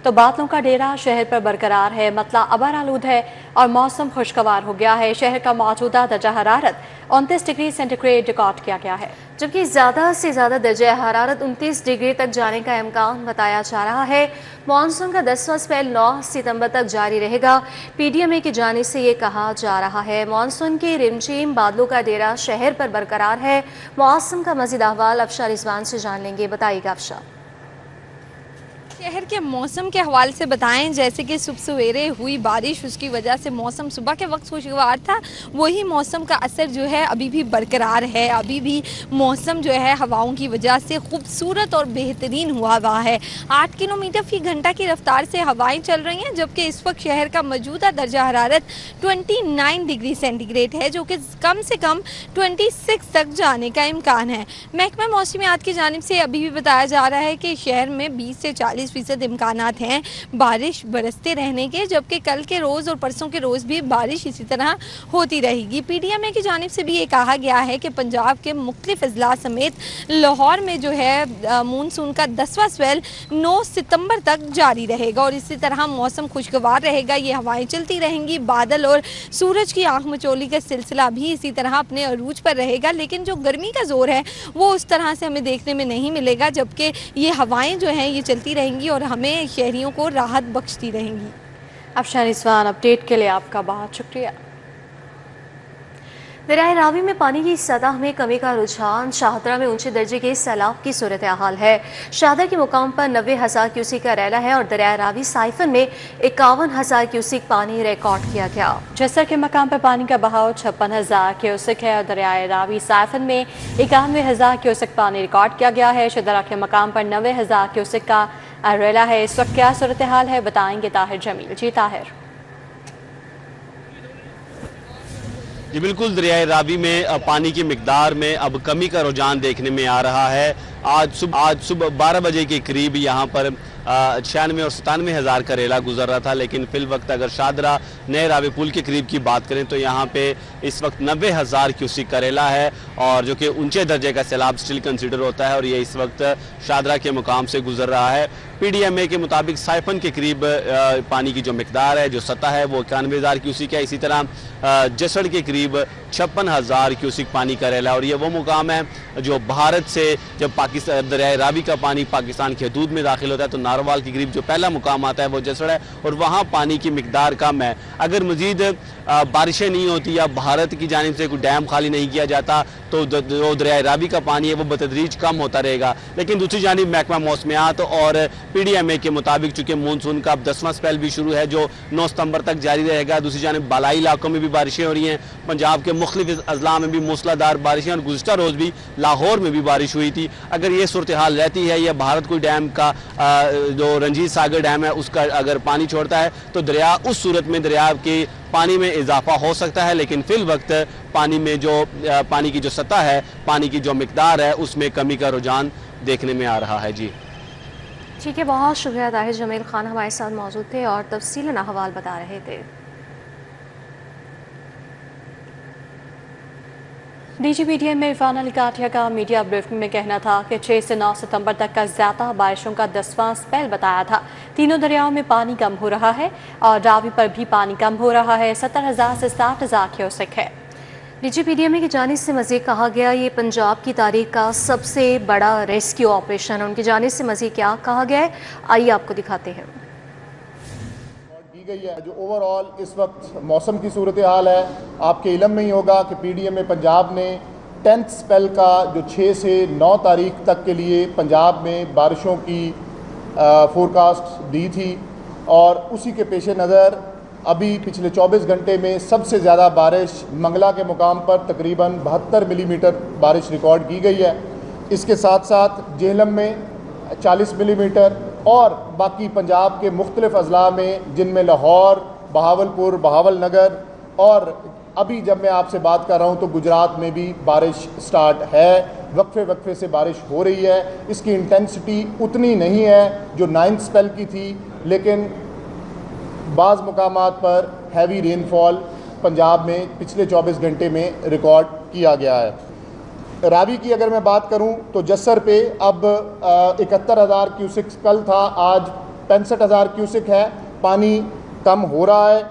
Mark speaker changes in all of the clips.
Speaker 1: तो बादलों का डेरा शहर पर बरकरार है, मतला अबर आलूद है और मौसम खुशगवार हो गया है। शहर का मौजूदा दर्जा हरारत 29 डिग्री सेंटीग्रेड रिकॉर्ड किया गया है, जबकि ज़्यादा से ज़्यादा दर्जा हरारत 29 डिग्री तक जाने का इम्कान बताया जा रहा है। मानसून का 10वां स्पेल 9 सितंबर तक जारी रहेगा। पीडीएमए की जानिब से ये कहा जा रहा है मानसून के रिमझिम बादलों का डेरा शहर पर बरकरार है। मौसम का मज़ीद अहवाल अफशा रिजवान से जान लेंगे। बताइएगा अफशा।
Speaker 2: शहर के मौसम के हवाले से बताएं, जैसे कि सुबह सवेरे हुई बारिश, उसकी वजह से मौसम सुबह के वक्त खुशगवार था। वही मौसम का असर जो है अभी भी बरकरार है। अभी भी मौसम जो है हवाओं की वजह से खूबसूरत और बेहतरीन हुआ है। 8 किलोमीटर फी घंटा की रफ्तार से हवाएं चल रही हैं, जबकि इस वक्त शहर का मौजूदा दर्जा हरारत 29 डिग्री सेंटीग्रेड है, जो कि कम से कम 26 तक जाने का इम्कान है। महकमा मौसमियात की जानिब से अभी भी बताया जा रहा है कि शहर में 20 से 40% इम्कानात हैं बारिश बरसते रहने के, जबकि कल के रोज़ और परसों के रोज़ भी बारिश इसी तरह होती रहेगी। पीडीएमए की जानिब से भी ये कहा गया है कि पंजाब के मुख्तलिफ अजला समेत लाहौर में जो है मानसून का 10वां स्पेल 9 सितंबर तक जारी रहेगा और इसी तरह मौसम खुशगवार रहेगा। ये हवाएं चलती रहेंगी, बादल और सूरज की आंख मचोली का सिलसिला भी इसी तरह अपने अरूज पर रहेगा, लेकिन जो गर्मी का जोर है वो उस तरह से हमें देखने में नहीं मिलेगा, जबकि ये हवाएं जो हैं ये चलती रहेंगी और हमें शहरियों को राहत बख्शती रहेंगी।
Speaker 1: अफशा रिजवान, अपडेट के लिए आपका बहुत शुक्रिया। दरियाए रावी में पानी की सतह में कमी का रुझान, शाहदरा में ऊंचे दर्जे के सैलाब की सूरत हाल है। शाहदरा के मुकाम पर 90,000 क्यूसिक का रैला है और दरियाए रावी साइफन में 51,000 क्यूसिक पानी रिकॉर्ड किया गया। जसर के मकाम पर पानी का बहाव 56,000 क्यूसिक है और दरियाए रावी साइफन में 91,000 क्यूसिक पानी रिकॉर्ड किया गया है। शदरा के मकाम पर 90,000 क्यूसिक का रैला है। इस वक्त क्या सूरत हाल है बताएंगे ताहिर जमील। जी ताहिर।
Speaker 3: जी बिल्कुल, दरियाए रावी में पानी की मिकदार में अब कमी का रुझान देखने में आ रहा है। आज सुबह 12 बजे के करीब यहाँ पर 96 और 97,000 का रेला गुजर रहा था, लेकिन फिल वक्त अगर शाहदरा नए रावी पुल के करीब की बात करें तो यहाँ पे इस वक्त 90,000 क्यूसिक का रेला है और जो कि ऊंचे दर्जे का सैलाब स्टिल कंसिडर होता है और ये इस वक्त शाहदरा के मुकाम से गुजर रहा है। पीडीएमए के मुताबिक साइफन के करीब पानी की जो मिकदार है, जो सतह है, वो 91,000 क्यूसिक है। इसी तरह जसड़ के करीब 56,000 क्यूसिक पानी का रेला और ये वो मुकाम है जो भारत से जब पाकिस्तान दरियाए रावी का पानी पाकिस्तान की हदूद में दाखिल होता है तो नारोवाल के करीब जो पहला मुकाम आता है वो जसड़ है और वहाँ पानी की मिकदार कम है। अगर मजीद बारिशें नहीं होती या भारत की जानिब से कोई डैम खाली नहीं किया जाता तो जो दरियाए रावी का पानी है वो बतदरीज कम होता रहेगा। लेकिन दूसरी जानिब महकमा मौसमियात और पीडीएमए के मुताबिक चूंकि मानसून का अब 10वां स्पेल भी शुरू है जो 9 सितंबर तक जारी रहेगा। दूसरी जानिब बालाई इलाकों में भी बारिशें हो रही हैं, पंजाब के मुख्तलिफ अजला में भी मूसलाधार बारिशें और गुज़िश्ता रोज़ भी लाहौर में भी बारिश हुई थी। अगर ये सूरत हाल रहती है या भारत कोई डैम का जो रंजीत सागर डैम है उसका अगर पानी छोड़ता है तो दरिया उस सूरत में दरिया के पानी में इजाफा हो सकता है, लेकिन फिल वक्त पानी में जो पानी की जो सतह है, पानी की जो मिकदार है उसमें कमी का रुझान देखने में आ रहा है। जी
Speaker 1: ठीक है, बहुत शुक्रिया ताहिर जमील खान हमारे साथ मौजूद थे और तफसीलन अहवाल बता रहे थे। डीजी पीडीएमए इरफान अली काठिया का मीडिया ब्रीफिंग में कहना था कि 6 से 9 सितंबर तक का ज्यादा बारिशों का 10वां स्पेल बताया था। तीनों दरियाओं में पानी कम हो रहा है और रावी पर भी पानी कम हो रहा है। 70,000 से 60,000 क्यूसेक है। डीजी पीडीएमए की जानिब से मज़ीद कहा गया ये पंजाब की तारीख का सबसे बड़ा रेस्क्यू ऑपरेशन है। उनकी जानिब से मज़ीद क्या कहा गया है आइए आपको दिखाते हैं।
Speaker 4: गई है जो ओवरऑल इस वक्त मौसम की सूरत हाल है, आपके इल्म में ही होगा कि पीडीएमए पंजाब ने 10th स्पेल का जो 6 से 9 तारीख तक के लिए पंजाब में बारिशों की फोरकास्ट दी थी और उसी के पेश नज़र अभी पिछले 24 घंटे में सबसे ज़्यादा बारिश मंगला के मुकाम पर तकरीबन 72 मिलीमीटर बारिश रिकॉर्ड की गई है। इसके साथ साथ जेहलम में 40 मिलीमीटर और बाकी पंजाब के मुख्तलिफ अजला में जिनमें लाहौर, बहावलपुर, बहावलनगर और अभी जब मैं आपसे बात कर रहा हूँ तो गुजरात में भी बारिश स्टार्ट है। वक्फे वक्फे से बारिश हो रही है। इसकी इंटेंसिटी उतनी नहीं है जो 9th स्पेल की थी, लेकिन बाज़ मुकामात पर हैवी रेनफॉल पंजाब में पिछले 24 घंटे में रिकॉर्ड किया गया है। रावी की अगर मैं बात करूं तो जस्सर पे अब 71,000 क्यूसिक्स कल था, आज 65,000 क्यूसिक है, पानी कम हो रहा है।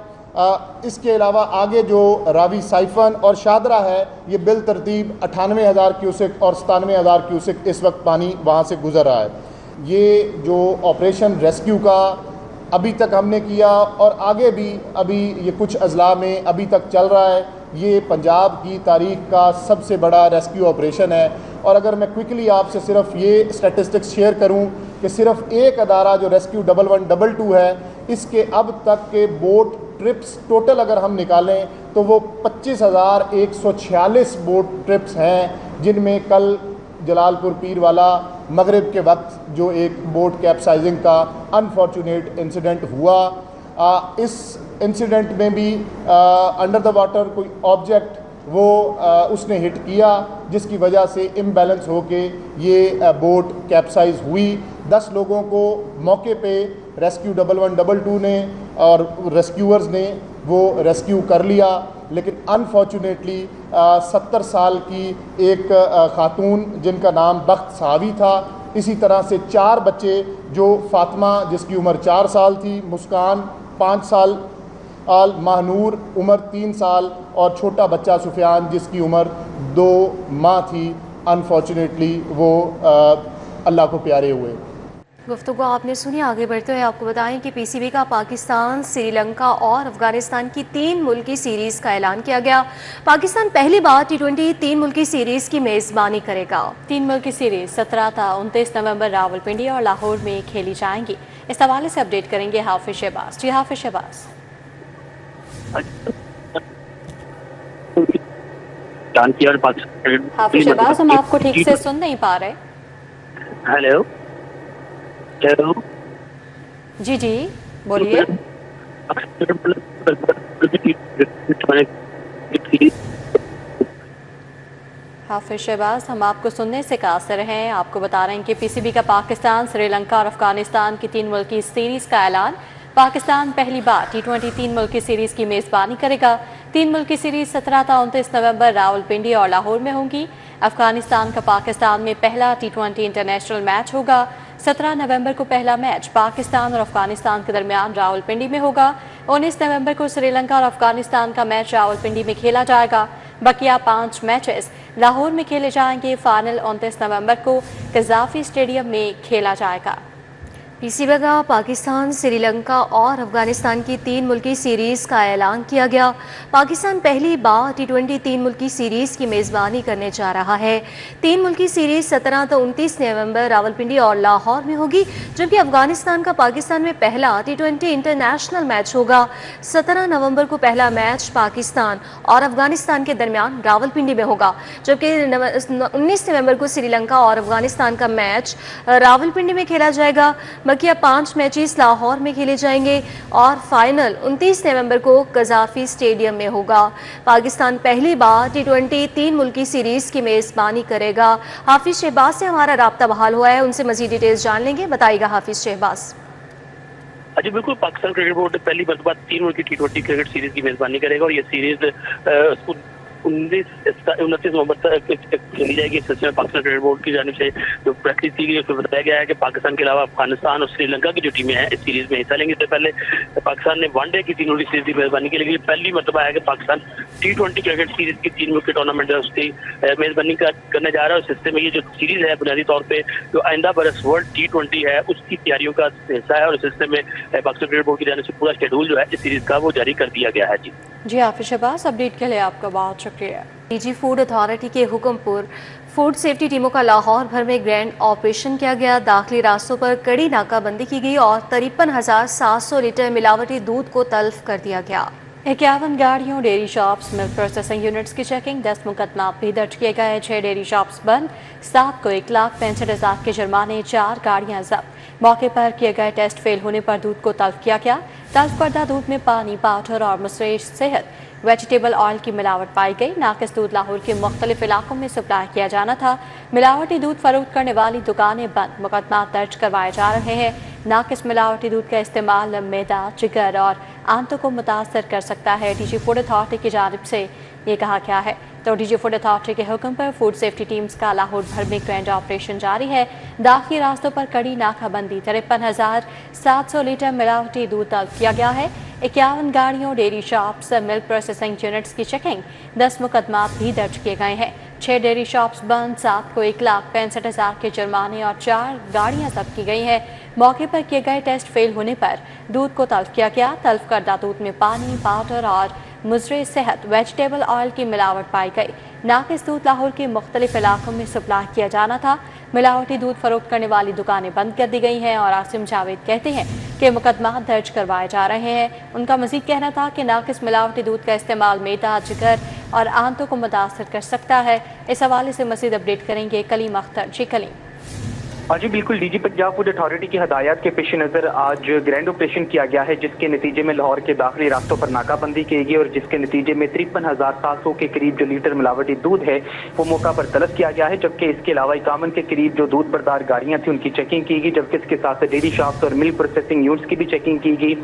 Speaker 4: इसके अलावा आगे जो रावी साइफन और शादरा है, ये बिल तरतीब 98,000 क्यूसिक और 97,000 क्यूसिक इस वक्त पानी वहाँ से गुजर रहा है। ये जो ऑपरेशन रेस्क्यू का अभी तक हमने किया और आगे भी अभी ये कुछ अजला में अभी तक चल रहा है, ये पंजाब की तारीख का सबसे बड़ा रेस्क्यू ऑपरेशन है। और अगर मैं क्विकली आपसे सिर्फ ये स्टैटिस्टिक्स शेयर करूं कि सिर्फ एक अदारा जो रेस्क्यू 1122 है, इसके अब तक के बोट ट्रिप्स टोटल अगर हम निकालें तो वो 25,146 बोट ट्रिप्स हैं, जिनमें कल जलालपुर पीरवाला मगरिब के वक्त जो एक बोट कैप्साइजिंग का अनफॉर्चुनेट इंसिडेंट हुआ, इस इंसिडेंट में भी अंडर द वाटर कोई ऑब्जेक्ट वो उसने हिट किया, जिसकी वजह से इम्बैलेंस होके ये बोट कैप्साइज हुई। 10 लोगों को मौके पे रेस्क्यू 1122 ने और रेस्क्यूअर्स ने वो रेस्क्यू कर लिया, लेकिन अनफॉर्चुनेटली 70 साल की एक खातून जिनका नाम बख्त सावी था, इसी तरह से 4 बच्चे, जो फातिमा जिसकी उम्र 4 साल थी, मुस्कान 5 साल, महानूर उम्र 3 साल और छोटा बच्चा सुफियान जिसकी उम्र 2 माह थी, अनफॉर्चुनेटली वो अल्लाह को प्यारे हुए।
Speaker 1: गुफ्तगू आपने सुनी। आगे बढ़ते हुए आपको बताएं कि पीसीबी का पाकिस्तान, श्रीलंका और अफगानिस्तान की 3 मुल्की सीरीज़ का ऐलान किया गया। पाकिस्तान पहली बार T20 3 मुल्की सीरीज़ की मेज़बानी करेगा। 3 मुल्की सीरीज़ 17 था 29 नवंबर रावलपिंडी और लाहौर में खेली जाएंगी। इस हवाले से अपडेट करेंगे हाफिज शहबाज। जी हाफिज शहबाज। हाफिज शहबाज, हम आपको ठीक से सुन नहीं पा रहे।
Speaker 5: हेलो हेलो,
Speaker 1: जी जी बोलिए। हाफिज शहबाज, हम आपको सुनने से कासिर हैं। आपको बता रहे हैं कि पीसीबी का पाकिस्तान, श्रीलंका और अफगानिस्तान की 3 मुल्की सीरीज़ का ऐलान। पाकिस्तान पहली बार T20 3 मुल्की सीरीज़ की मेज़बानी करेगा। 3 मुल्की सीरीज़ 17 था 29 नवंबर रावलपिंडी और लाहौर में होंगी। अफगानिस्तान का पाकिस्तान में पहला T20 इंटरनेशनल मैच होगा। 17 नवंबर को पहला मैच पाकिस्तान और अफगानिस्तान के दरमियान रावलपिंडी में होगा। 19 नवंबर को श्रीलंका और अफगानिस्तान का मैच रावलपिंडी में खेला जाएगा। बकिया 5 मैचेस लाहौर में खेले जाएंगे। फाइनल 29 नवंबर को कज़ाफी स्टेडियम में खेला जाएगा। पीसीबी का पाकिस्तान, श्रीलंका और अफगानिस्तान की 3 मुल्की सीरीज़ का ऐलान किया गया। पाकिस्तान पहली बार T20 3 मुल्की सीरीज़ की मेज़बानी करने जा रहा है। 3 मुल्की सीरीज़ 17 तो 29 नवंबर रावलपिंडी और लाहौर में होगी, जबकि अफगानिस्तान का पाकिस्तान में पहला T20 इंटरनेशनल मैच होगा। 17 नवंबर को पहला मैच पाकिस्तान और अफगानिस्तान के दरमियान रावलपिंडी में होगा, जबकि 19 नवंबर को श्रीलंका और अफगानिस्तान का मैच रावलपिंडी में खेला जाएगा। बकिया 5 मैचेस लाहौर में खेले जाएंगे और फाइनल 29 नवंबर को कज़ाफी स्टेडियम में होगा। पाकिस्तान पहली बार T20 3 मुल्की सीरीज़ की मेज़बानी करेगा। हाफिज शहबाज से हमारा राब्ता बहाल हुआ है, उनसे मज़ीद डिटेल्स जान लेंगे। बताइएगा हाफिज शहबाज।
Speaker 5: जी बिल्कुल, पाकिस्तान क्रिकेट बोर्ड पहली मरतबा 3 मुल्की T20 क्रिकेट सीरीज की मेजबानी करेगा और ये सीरीज 29 नवंबर तक खेली जाएगी। इस सिलसिले में पाकिस्तान क्रिकेट बोर्ड की जानिब से जो प्रैक्टिस की गई उसमें बताया गया है कि पाकिस्तान के अलावा अफगानिस्तान और श्रीलंका की जो टीमें हैं इस सीरीज में हिस्सा लेंगे। इससे पहले पाकिस्तान ने वनडे की 3 मुल्की सीरीज की मेजबानी के लिए पहली मरतबा है कि पाकिस्तान T20 क्रिकेट सीरीज की 3 मुल्की टूर्नामेंट है उसकी मेजबानी करने जा रहा है। इस हिस्से में ये जो सीरीज है बुनियादी तौर पर जो आइंदा बरस वर्ल्ड T20 है उसकी तैयारियों का हिस्सा है और इस हिस्से में पाकिस्तान क्रिकेट बोर्ड की जानिब से पूरा शेड्यूल जो है इस सीरीज का वो जारी कर दिया गया है। जी
Speaker 1: हाफिज शहबाज, अपडेट के लिए आपका बहुत शुक्रिया। डीजी फूड अथॉरिटी के हुक्म पर फूड सेफ्टी टीमों का लाहौर भर में ग्रैंड ऑपरेशन किया गया। दाखिली रास्तों पर कड़ी नाकाबंदी की गई और 53,700 लीटर मिलावटी दूध को तल्फ कर दिया गया। 51 गाड़ियों, dairy shops, milk processing units की चेकिंग, 10 मुकदमा भी दर्ज किए गए। 6 डेयरी शॉप्स बंद, 7 को 1,65,000 के जुर्माने, 4 गाड़ियां जब्त। मौके पर किए गए टेस्ट फेल होने पर दूध को तल्फ किया गया। तल्फ करदा दूध में पानी, पाउडर और मुसरे सेहत वेजिटेबल ऑयल की मिलावट पाई गई। नाकिस दूध लाहौर के मुख्तलिफ इलाकों में सप्लाई किया जाना था। मिलावटी दूध फरोख्त करने वाली दुकानें बंद, मुकदमा दर्ज करवाए जा रहे हैं। नाकिस मिलावटी दूध का इस्तेमाल मैदा, जिगर और आंतों को मुतासर कर सकता है। डीजी फूड अथॉरिटी की जानिब से ये कहा गया है तो डीजी फूड अथॉरिटी के हुक्म पर फूड सेफ्टी टीम्स का लाहौर भर में ग्रैंड ऑपरेशन जारी है। दाखिली रास्तों पर कड़ी नाकाबंदी, 53,700 लीटर मिलावटी दूध तलब किया गया है। 51 गाड़ियों, dairy shops, milk processing units की चेकिंग, 10 मुकदमात भी दर्ज किए गए हैं। 6 डेयरी शॉप्स बंद, 7 को 1,65,000 के जुर्माने और 4 गाड़ियां जब्त की गई हैं। मौके पर किए गए टेस्ट फेल होने पर दूध को तल्फ किया गया। तल्फ करदा दूध में पानी, पाउडर और मुजरे सेहत वेजिटेबल ऑयल की मिलावट पाई गई। नाकिस दूध लाहौर के मुख्तलिफ इलाकों में सप्लाई किया जाना था। मिलावटी दूध फरोख्त करने वाली दुकानें बंद कर दी गई हैं और आसिम जावेद कहते हैं कि मुकदमा दर्ज करवाए जा रहे हैं। उनका मजीद कहना था कि नाकिस मिलावटी दूध का इस्तेमाल मैदा, जिगर और आंतों को मुतासर कर सकता है। इस हवाले से मजीद अपडेट करेंगे कलीम अख्तर। जी कलीम।
Speaker 6: जी बिल्कुल, डीजी पंजाब फूड अथॉरिटी की हदायत के पेश नज़र आज ग्रैंड ऑपरेशन किया गया है, जिसके नतीजे में लाहौर के दाखिली रास्तों पर नाकाबंदी की गई और जिसके नतीजे में 53,700 के करीब जो लीटर मिलावटी दूध है वो मौका पर तलब किया गया है। जबकि इसके अलावा 51 के करीब जो दूध बरदार गाड़ियां थी उनकी चेकिंग की गई, जबकि इसके साथ डेयरी शॉप्स और मिल्क प्रोसेसिंग यूनिट्स की भी चेकिंग की गई,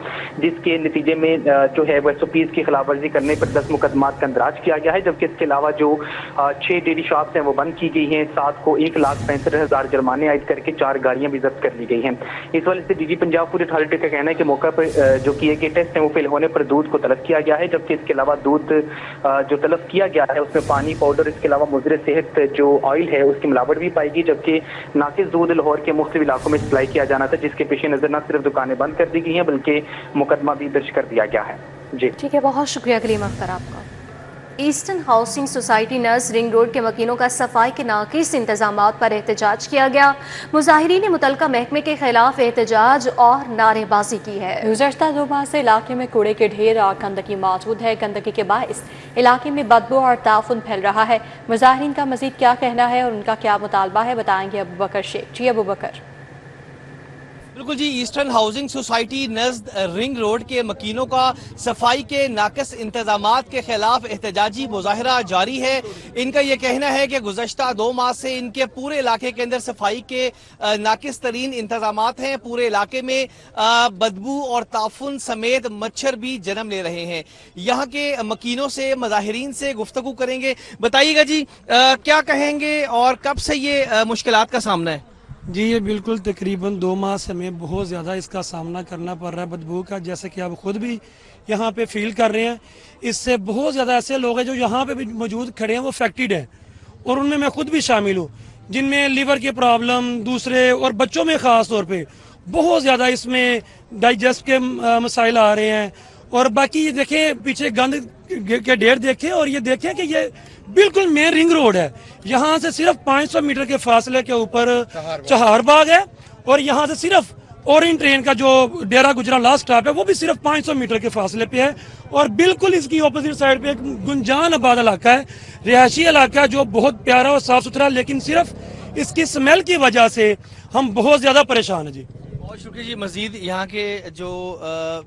Speaker 6: जिसके नतीजे में जो है वो SOPs की खिलाफ वर्जी करने पर 10 मुकदमात का अंदराज किया गया है। जबकि इसके अलावा जो 6 डेयरी शॉप्स हैं वो बंद की गई हैं। 7 को 1,65,000 जुर्माने आयद करके 4 गाड़ियां भी जब्त कर ली गई हैं। इस वजह से डीजी पंजाब फूड अथॉरिटी का कहना है कि मौका पर जो किए गए टेस्ट हैं वो फेल होने पर दूध को तलब किया गया है। जबकि इसके अलावा दूध जो तलब किया गया है उसमें पानी, पाउडर, इसके अलावा मुजरे सेहत जो ऑयल है उसकी मिलावट भी पाएगी। जबकि नाकिस दूध लाहौर के मुख्तलिफ इलाकों में सप्लाई किया जाना था, जिसके पेश नजर न सिर्फ दुकानें बंद कर दी गई हैं बल्कि मुकदमा भी दर्ज कर दिया गया है। जी
Speaker 1: ठीक है, बहुत शुक्रिया कलीम अख्तर आपका। Eastern housing society nurse ring road के मकीनों का सफाई के नाकिस इंतजामात पर एहतजाज किया गया। मुजाहिरीन ने मुतलका महकमे के खिलाफ एहतजाज और नारेबाजी की है। गुज़श्ता 2 माह से इलाके में कूड़े के ढेर और गंदगी मौजूद है। गंदगी के बायस इलाके में बदबू और ताफुन फैल रहा है। मुजाहिरीन का मजीद क्या कहना है और उनका क्या मुतालबा है, बताएंगे अबू बकर शेख। जी अबू बकर।
Speaker 7: बिल्कुल जी, ईस्टर्न हाउसिंग सोसाइटी नज़द रिंग रोड के मकीनों का सफाई के नाकस इंतजामात के खिलाफ एहतजाजी मुजाहरा जारी है। इनका यह कहना है कि गुज़श्ता 2 माह से इनके पूरे इलाके के अंदर सफाई के नाकिस तरीन इंतजामात हैं। पूरे इलाके में बदबू और ताफुन समेत मच्छर भी जन्म ले रहे हैं। यहाँ के मकीनों से, मुजाहिरीन से गुफ्तगू करेंगे। बताइएगा जी, क्या कहेंगे और कब से ये मुश्किलात का सामना है?
Speaker 8: जी ये बिल्कुल तकरीबन 2 माह से हमें बहुत ज़्यादा इसका सामना करना पड़ रहा है बदबू का, जैसे कि आप खुद भी यहाँ पे फील कर रहे हैं। इससे बहुत ज़्यादा ऐसे लोग हैं जो यहाँ पे भी मौजूद खड़े हैं, वो अफेक्टेड हैं और उनमें मैं खुद भी शामिल हूँ, जिनमें लीवर की प्रॉब्लम, दूसरे और बच्चों में ख़ास तौर पे बहुत ज़्यादा इसमें डाइजेस्ट के मसाइल आ रहे हैं। और बाकी ये देखें, पीछे गंद के ढेर देखें और ये देखें कि ये बिल्कुल मेन रिंग रोड है। यहाँ से सिर्फ 500 मीटर के फासले के ऊपर चहारबाग है और यहाँ से सिर्फ ओरिएंट ट्रेन का जो डेरा गुजरा लास्ट स्टॉप है वो भी सिर्फ 500 मीटर के फासले पे है। और बिल्कुल इसकी ऑपोजिट साइड पे एक गुंजान आबाद इलाका है, रिहायशी इलाका जो बहुत प्यारा और साफ सुथरा, लेकिन सिर्फ इसकी स्मेल की वजह से हम बहुत ज्यादा परेशान हैं। जी
Speaker 7: बहुत शुक्रिया जी। मजीद यहाँ के जो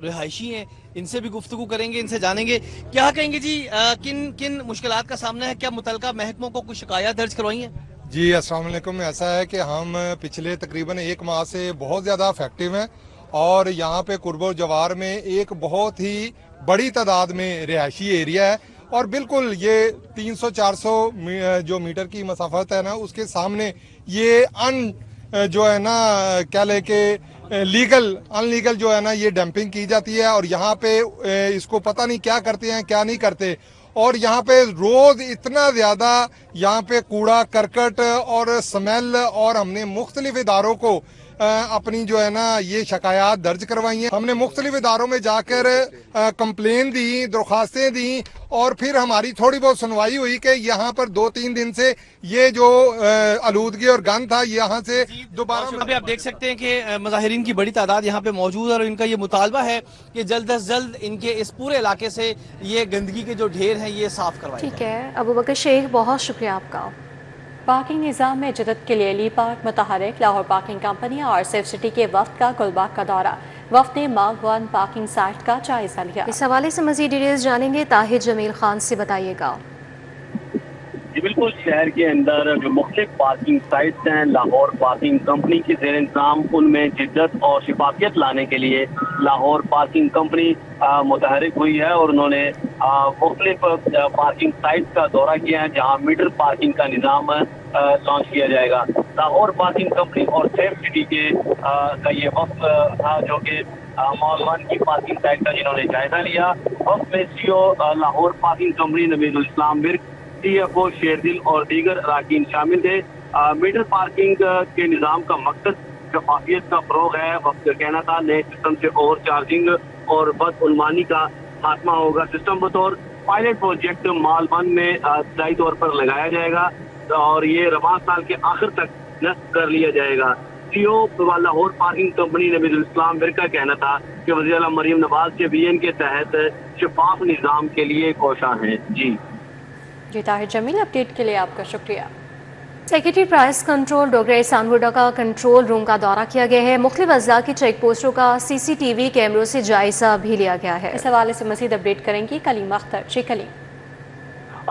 Speaker 7: रिहायशी हैं इनसे भी गुफ्तगू करेंगे, इनसे जानेंगे क्या कहेंगे जी, किन किन मुश्किलात का सामना है, क्या मुतलका महकमों को कुछ शिकायत दर्ज करवाई है?
Speaker 9: जी अस्सलाम वालेकुम। ऐसा है कि हम पिछले तकरीबन 1 माह से बहुत ज़्यादा इफेक्टिव हैं और यहाँ पे कुर्बो जवार में एक बहुत ही बड़ी तादाद में रिहायशी एरिया है और बिल्कुल ये 300-400 जो मीटर की मसाफत है ना, उसके सामने ये जो है ना क्या लेके अनलीगल जो है ना ये डंपिंग की जाती है और यहाँ पे इसको पता नहीं क्या करते हैं क्या नहीं करते। और यहाँ पे रोज इतना ज्यादा यहाँ पे कूड़ा करकट और स्मेल, और हमने मुख्तलिफ इदारों को अपनी जो है ना ये शिकायत दर्ज करवाई हैं। हमने मुख्तलिफ इदारों में जाकर कंप्लेन दी, दरख्वास्तें दी और फिर हमारी थोड़ी बहुत सुनवाई हुई कि यहाँ पर 2-3 दिन से ये जो आलूदगी और गंद था यहाँ से दोबारा।
Speaker 7: आप देख सकते हैं कि मुजाहिरीन की बड़ी तादाद यहाँ पे मौजूद है और इनका ये मुतालबा है कि जल्द अज जल्द इनके इस पूरे इलाके से ये गंदगी के जो ढेर हैं ये साफ करवाएं।
Speaker 1: ठीक है अबू बकर शेख, बहुत शुक्रिया आपका। पार्किंग निज़ाम में जदत के लिए ली पार्क मुतहरिक, लाहौर पार्किंग कंपनी और सेफ सिटी के वफ्द का गुलबाग का दौरा। वफ्द ने मार्क 1 पार्किंग साइट का जायजा लिया। इस हवाले से मजीद डिटेल्स जानेंगे, ताहिर जमील खान से बताइएगा।
Speaker 5: जी बिल्कुल, शहर के अंदर जो मुख्तलिफ पार्किंग साइट्स हैं, लाहौर पार्किंग कंपनी के ज़ेर इंतज़ाम, उनमें जिद्दत और शिफाफियत लाने के लिए लाहौर पार्किंग कंपनी मुतहरिक हुई है और उन्होंने मुख्तलिफ पार्किंग साइट्स का दौरा किया है जहाँ मीटर पार्किंग का निज़ाम लॉन्च किया जाएगा। लाहौर पार्किंग कंपनी और सेफ सिटी के का ये वक्त था जो कि मॉल 1 की पार्किंग साइट का जिन्होंने जायजा लिया। वक्त में सीओ लाहौर पार्किंग कंपनी नबीजुल इस्लाम विर्क, CFO शेरदिल और दीगर अरकान शामिल थे। मीटर पार्किंग के निज़ाम का मकसद शफाफियत का फ़रोग़ है। वक्त का कहना था नए सिस्टम से ओवर चार्जिंग और बदउनवानी का खात्मा होगा। सिस्टम बतौर पायलट प्रोजेक्ट माल 1 में इब्तदाई तौर पर लगाया जाएगा और ये रवां साल के आखिर तक नस्ब कर लिया जाएगा। CEO लाहौर पार्किंग कंपनी नबीजुल इस्लाम विर्क का कहना था कि वज़ीर आला मरीम नवाज के विजन के तहत शफाफ निज़ाम के लिए कोशा हैं। जी
Speaker 1: ताहिर जमील, अपडेट के लिए आपका शुक्रिया। सेक्रेटरी प्राइस कंट्रोल डॉक्टर एहसान हुड्डा का कंट्रोल रूम का दौरा किया गया है। मुख्तलिफ अजला की चेक पोस्टों का CCTV कैमरों से जायजा भी लिया गया है। इस हवाले से मजीद अपडेट करेंगी कलीम अख्तर। जी कलीम।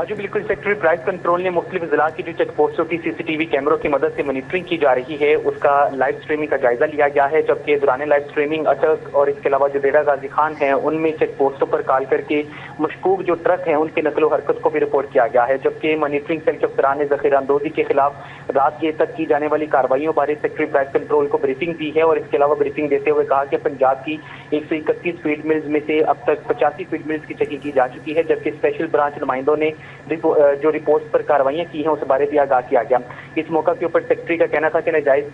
Speaker 6: जी बिल्कुल, सेक्रेटरी प्राइस कंट्रोल ने मुख्तलिफ जिला की जो चेक पोस्टों की CCTV कैमरों की मदद से मॉनिटरिंग की जा रही है, उसका लाइव स्ट्रीमिंग का जायजा लिया गया है। जबकि दौरान लाइव स्ट्रीमिंग अटक और इसके अलावा जो बेड़ा गाजी खान है उनमें चेक पोस्टों पर कॉल करके मशकूक जो ट्रक हैं उनकी नकलो हरकत को भी रिपोर्ट किया गया है। जबकि मॉनिटरिंग सेल के अफसरान ने ज़ख़ीरा अंदोज़ी के खिलाफ रात देर तक की जाने वाली कार्रवाइयों बारे सेक्रेटरी प्राइस कंट्रोल को ब्रीफिंग दी है और इसके अलावा ब्रीफिंग देते हुए कहा कि पंजाब की 131 फीड मिल्स में से अब तक 85 फीड मिल्स की चेकिंग की जा चुकी है। जबकि स्पेशल ब्रांच नुमाइंदों ने जो रिपोर्ट पर कार्रवाइयां की हैं उस बारे भी आगाह किया गया। इस मौका के ऊपर सेक्रेटरी का कहना था कि नाजायज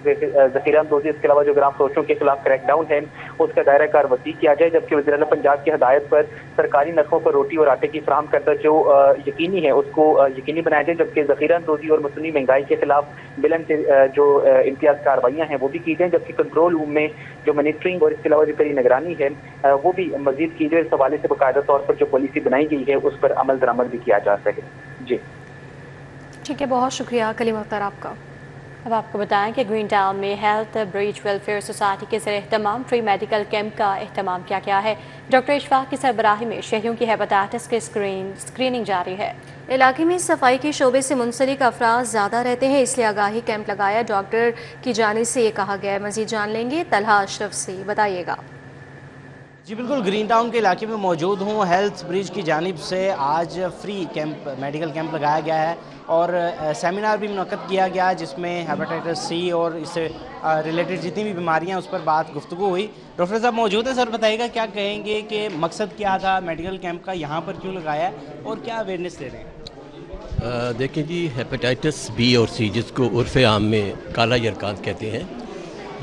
Speaker 6: ज़ख़ीरा अंदोज़ी इसके अलावा जो ग्राम फरोशों के खिलाफ क्रैकडाउन है उसका दायरा कार वसी किया जाए। जबकि वज़ीर आला पंजाब की हदायत पर सरकारी नरखों पर रोटी और आटे की फराहम करता जो यकीनी है उसको यकीनी बनाया जाए। जबकि ज़ख़ीरा अंदोज़ी और मसनूई महंगाई के खिलाफ बिलन से जो इम्तियाज कार्रवाइयाँ हैं वो भी की जाए। जबकि कंट्रोल रूम में जो मॉनिटरिंग और इसके अलावा जो कड़ी निगरानी है वो भी मजीद की जाए। इस हवाले से बाकायदा तौर पर जो पॉलिसी बनाई गई है उस पर अमल दरामद भी किया जा सके। जी
Speaker 1: ठीक है, बहुत शुक्रिया कलीम अख्तर आपका। अब आपको बताएं कि ग्रीन टाउन में हेल्थ ब्रिज वेलफेयर सोसाइटी के ज़रिए एहतमाम फ्री मेडिकल कैंप का एहतमाम किया गया है। डॉक्टर इशफाक की सरबराही में शहरियों की हेपेटाइटिस की स्क्रीनिंग जारी है। इलाके में सफाई के शोबे से मुंसलिक अफराद ज़्यादा रहते हैं, इसलिए आगाही कैंप लगाया। डॉक्टर की जानिब से ये कहा गया है। मज़ीद जान लेंगे तलहा अशरफ से, बताइएगा।
Speaker 10: जी बिल्कुल, ग्रीन टाउन के इलाके में मौजूद हूँ। हेल्थ ब्रिज की जानिब से आज फ्री कैंप मेडिकल कैंप लगाया गया है और सेमिनार भी मुनक्कद किया गया जिसमें हेपेटाइटिस C और इससे रिलेटेड जितनी भी बीमारियां उस पर बात गुफ्तगू हुई। डॉक्टर साहब मौजूद हैं, सर बताइएगा क्या कहेंगे कि मकसद क्या था मेडिकल कैंप का, यहाँ पर क्यों लगाया है और क्या अवेयरनेस दे रहे हैं?
Speaker 11: देखिए जी, हेपेटाइटिस B और C जिसको उर्फ़ आम में काला यरकांत कहते हैं,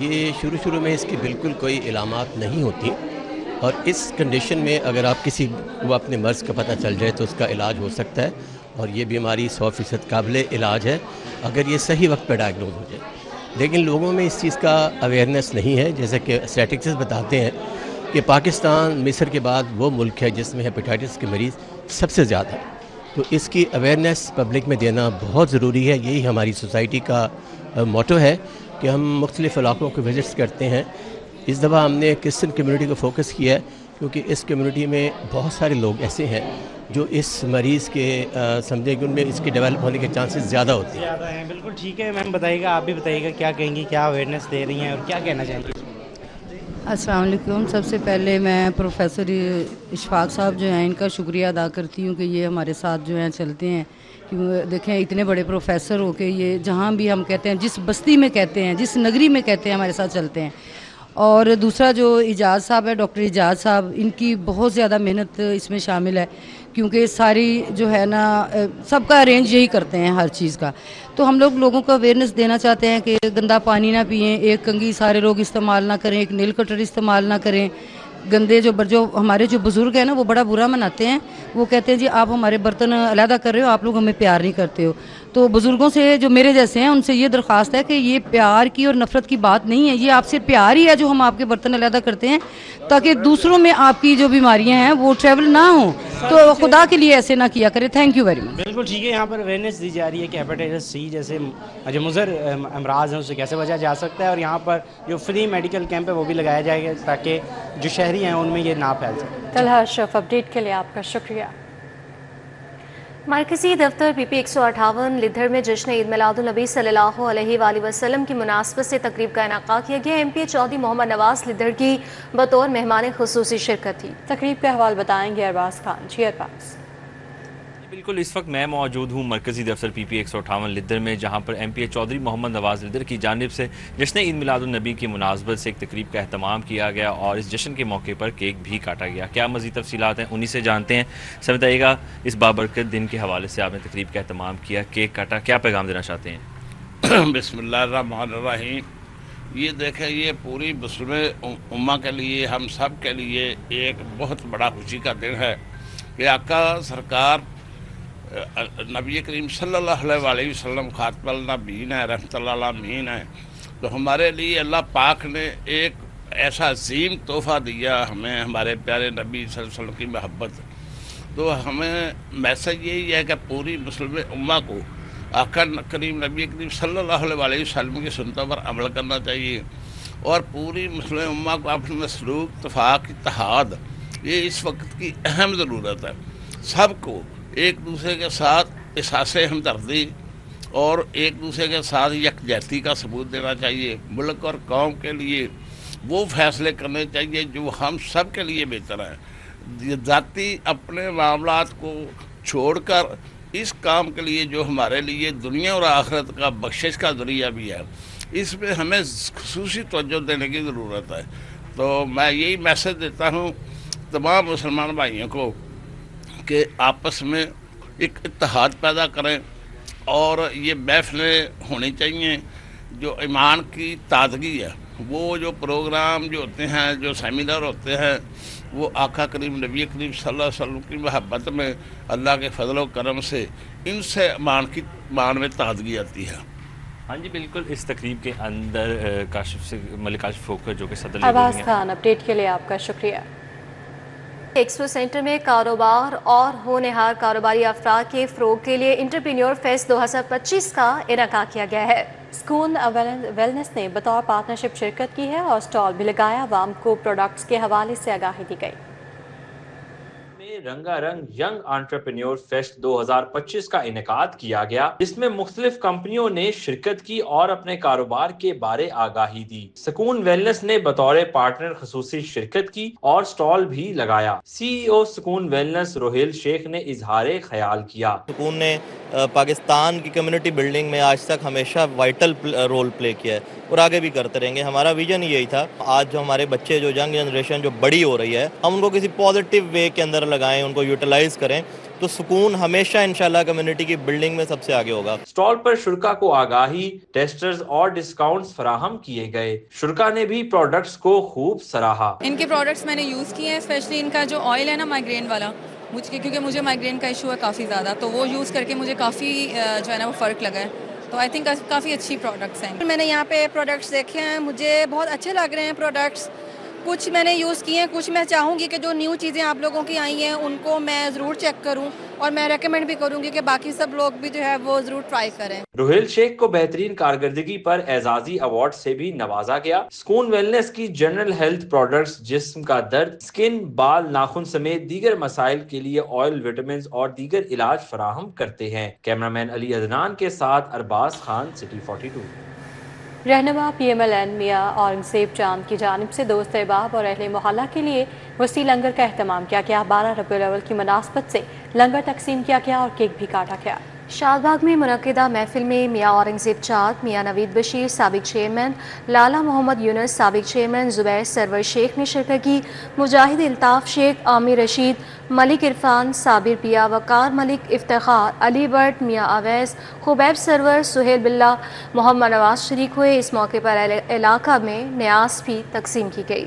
Speaker 11: ये शुरू में इसकी बिल्कुल कोई इलामात नहीं होती और इस कंडीशन में अगर आप किसी को अपने मर्ज़ का पता चल जाए तो उसका इलाज हो सकता है और ये बीमारी 100% काबिल इलाज है अगर ये सही वक्त पर डायग्नोज हो जाए। लेकिन लोगों में इस चीज़ का अवेयरनेस नहीं है। जैसे कि स्टैटिस्टिक्स बताते हैं कि पाकिस्तान मिस्र के बाद वो मुल्क है जिसमें हेपेटाइटिस के मरीज़ सबसे ज़्यादा है। तो इसकी अवेयरनेस पब्लिक में देना बहुत ज़रूरी है। यही हमारी सोसाइटी का मोटो है कि हम मुख्तलिफ़ इलाक़ों को विज़िट्स करते हैं। इस दफ़ा हमने क्रिश्चियन कम्युनिटी को फोकस किया है क्योंकि इस कम्युनिटी में बहुत सारे लोग ऐसे हैं जो इस मरीज़ के समझे कि उनमें इसके डेवलप होने के चांसेस ज़्यादा होते हैं।
Speaker 10: बिल्कुल ठीक है मैम, बताइएगा, आप भी बताइएगा क्या कहेंगी, क्या अवेयरनेस दे रही हैं और क्या कहना चाहेंगी?
Speaker 12: अस्सलाम वालेकुम। सबसे पहले मैं प्रोफेसर इशफाक साहब जो हैं इनका शुक्रिया अदा करती हूँ कि ये हमारे साथ जो हैं चलते हैं। क्यों देखें, इतने बड़े प्रोफेसर हो के ये जहाँ भी हम कहते हैं, जिस बस्ती में कहते हैं, जिस नगरी में कहते हैं, हमारे साथ चलते हैं। और दूसरा जो इजाज़ साहब है, डॉक्टर इजाज़ साहब, इनकी बहुत ज़्यादा मेहनत इसमें शामिल है क्योंकि सारी जो है ना सबका अरेंज यही करते हैं हर चीज़ का। तो हम लोगों को अवेयरनेस देना चाहते हैं कि गंदा पानी ना पिएं, एक कंघी सारे लोग इस्तेमाल ना करें, एक नील कटर इस्तेमाल ना करें। गंदे जो हमारे जो बुज़ुर्ग हैं ना वो बड़ा बुरा मनाते हैं, वो कहते हैं जी आप हमारे बर्तन अलहदा कर रहे हो, आप लोग हमें प्यार नहीं करते हो। तो बुज़ुर्गों से जो मेरे जैसे हैं उनसे ये दरख्वास्त है कि ये प्यार की और नफ़रत की बात नहीं है, ये आपसे प्यार ही है जो हम आपके बर्तन अलहदा करते हैं ताकि दूसरों में आपकी जो बीमारियां हैं वो ट्रैवल ना हो। तो खुदा के लिए ऐसे ना किया करें। Thank you very much.
Speaker 10: बिल्कुल ठीक है, यहाँ पर अवेयरनेस दी जा रही है कि हेपेटाइटिस C जैसे जो मुज़र अमराज हैं उससे कैसे बचा जा सकता है और यहाँ पर जो फ्री मेडिकल कैंप है वो भी लगाया जाएगा ताकि जो शहरी हैं उनमें ये ना फैल सके।
Speaker 1: तलहा अशरफ, अपडेट के लिए आपका शुक्रिया। मरकजी दफ्तर PP 158 लिद्धर में जश्न ईद मिलादुन्नबी सल्लल्लाहु अलैहि वसल्लम की मुनासबत से तकरीब का इनेकाद किया गया। MP चौधरी मोहम्मद नवाज लिद्धर की बतौर मेहमान खुसूसी शिरकत थी। तकरीब का अहवाल बताएंगे अरबाज खान। जी अरबाज।
Speaker 13: बिल्कुल, इस वक्त मैं मौजूद हूँ मरकजी दफ्तर PP 158 लिद्धर में, जहाँ पर MP चौधरी मोहम्मद नवाज लिद्धर की जानिब से जश्न ईद मिलादुन्नबी की मुनासबत से एक तकरीब का अहतमाम किया गया और इस जश्न के मौके पर केक भी काटा गया। क्या मज़ीद तफसीलात हैं उन्हीं से जानते हैं। सर बताइएगा, इस बाबरकत दिन के हवाले से आपने तकरीब का अहतमाम किया, केक काटा, क्या पैगाम देना चाहते हैं?
Speaker 14: बिस्मिल्लाहिर्रहमानिर्रहीम। ये देखें, ये पूरी मुस्लिम उम्मा के लिए, हम सब के लिए एक बहुत बड़ा खुशी का दिन है कि आका सरकार नबी करीम सल्लल्लाहु अलैहि वसल्लम खातमुल नबीयीन है, रहमतुल आलमीन है। तो हमारे लिए अल्लाह पाक ने एक ऐसा अजीम तोहफ़ा दिया हमें, हमारे प्यारे नबी सल्लल्लाहु अलैहि वसल्लम की मोहब्बत। तो हमें मैसेज यही है कि पूरी मुस्लिम उम्मा को आका करीम नबी करीम सल्लल्लाहु अलैहि वसल्लम की सुन्नतों पर अमल करना चाहिए और पूरी मुस्लिम उम्मा को अपने सलूक, इत्तेफाक, इत्तेहाद, ये इस वक्त की अहम ज़रूरत है। सबको एक दूसरे के साथ एहसास हमदर्दी और एक दूसरे के साथ यकजहती का सबूत देना चाहिए। मुल्क और कौम के लिए वो फैसले करने चाहिए जो हम सब के लिए बेहतर हैं। ज़ाती अपने मामलात को छोड़कर इस काम के लिए जो हमारे लिए दुनिया और आखिरत का बख्शिश का ज़रिया भी है, इसमें हमें खुसूसी तवज्जो देने की ज़रूरत है। तो मैं यही मैसेज देता हूँ तमाम मुसलमान भाइयों को कि आपस में एक इत्तेहाद पैदा करें और ये महफिलें होनी चाहिए जो ईमान की ताजगी है। वो जो प्रोग्राम जो होते हैं, जो सेमिनार होते हैं, वो आका करीम नबी करीम सल्लल्लाहु अलैहि वसल्लम की मोहब्बत में, अल्लाह के फजल व करम से इनसे मान में ताजगी आती है।
Speaker 13: हाँ जी बिल्कुल, इस तकरीब के अंदर मलिक काशिफ फोकर जो कि सदर
Speaker 1: अरबाज खान, अपडेट के लिए आपका शुक्रिया। एक्सपो सेंटर में कारोबार और होनहार कारोबारी अफराद के फ़रोग के लिए एंटरप्रेन्योर फेस्ट 2025 का इनेकाद किया गया है। सुकून वेलनेस ने बतौर पार्टनरशिप शिरकत की है और स्टॉल भी लगाया। आवाम को प्रोडक्ट्स के हवाले से आगाही दी गई।
Speaker 13: रंगारंग यंग एंटरप्रेन्योर फेस्ट 2025 का इनेकाद किया गया, जिसमें मुख्तलिफ कंपनियों ने शिरकत की और अपने कारोबार के बारे आगाही दी। सुकून वेलनेस ने बतौर पार्टनर खसूसी शिरकत की और स्टॉल भी लगाया। CEO सुकून वेलनेस रोहेल शेख ने इजहार ख्याल किया।
Speaker 15: सुकून ने पाकिस्तान की कम्युनिटी बिल्डिंग में आज तक हमेशा वाइटल रोल प्ले किया है और आगे भी करते रहेंगे। हमारा विजन यही था, आज जो हमारे बच्चे, जो यंग जनरेशन जो बड़ी हो रही है, हम उनको किसी पॉजिटिव वे के अंदर लगाएं, उनको यूटिलाइज करें, तो सुकून हमेशा इंशाल्लाह कम्युनिटी की बिल्डिंग में सबसे आगे होगा।
Speaker 13: स्टॉल पर शुरका को आगाही, टेस्टर्स और डिस्काउंट्स फराहम किए गए। शुरका ने भी प्रोडक्ट्स को खूब सराहा।
Speaker 16: इनके प्रोडक्ट्स मैंने यूज़ किए हैं, स्पेशली इनका जो ऑयल है ना माइग्रेन वाला, क्योंकि मुझे माइग्रेन का इशू है काफ़ी ज़्यादा, तो वो यूज़ करके मुझे काफ़ी जो है ना वो फ़र्क लगा है। तो आई थिंक काफ़ी अच्छी प्रोडक्ट्स हैं। मैंने यहाँ पे प्रोडक्ट्स देखे हैं, मुझे बहुत अच्छे लग रहे हैं प्रोडक्ट्स। कुछ मैंने यूज़ किए हैं, कुछ मैं चाहूँगी कि जो न्यू चीज़ें आप लोगों की आई हैं उनको मैं ज़रूर चेक करूँ और मैं रेकमेंड भी करूँगी कि बाकी सब लोग भी जो है वो ज़रूर ट्राई करें।
Speaker 13: रोहेल शेख को बेहतरीन कारकर्दगी पर एजाजी अवार्ड से भी नवाजा गया। सुकून वेलनेस की जनरल हेल्थ प्रोडक्ट्स जिस्म का दर्द, स्किन, बाल, नाखून समेत दीगर मसाइल के लिए ऑयल, विटामिन और दीगर इलाज फराहम करते हैं। कैमरामैन अली अदनान के साथ अरबाज खान, सिटी 42।
Speaker 1: रहनुमा PMLN मियां औरंगजेब चांद की जानिब से दोस्त अहबाब और अहले मोहल्ला के लिए वसी लंगर का अहतमाम किया गया। 12 रबीउल अव्वल की मुनासबत से लंगर तकसीम किया गया और केक भी काटा गया। शादबाग में मुनक़िदा महफिल में मियां औरंगजेब चांद, मियां नवीद बशीर साबिक चेयरमैन, लाला मोहम्मद यूनुस साबिक चेयरमैन, जुबैर सरवर शेख ने शिरकत की। मुजाहिद इल्ताफ़ शेख, आमिर रशीद, मलिक इरफान, साबिर पिया, वकार मलिक, इफ्तिखार, अली बट, मियां अवैस, खुबैब सरवर, सुहेल बिल्ला, मोहम्मद नवाज शरीक हुए। इस मौके पर इलाका में न्यास भी तकसीम की गई।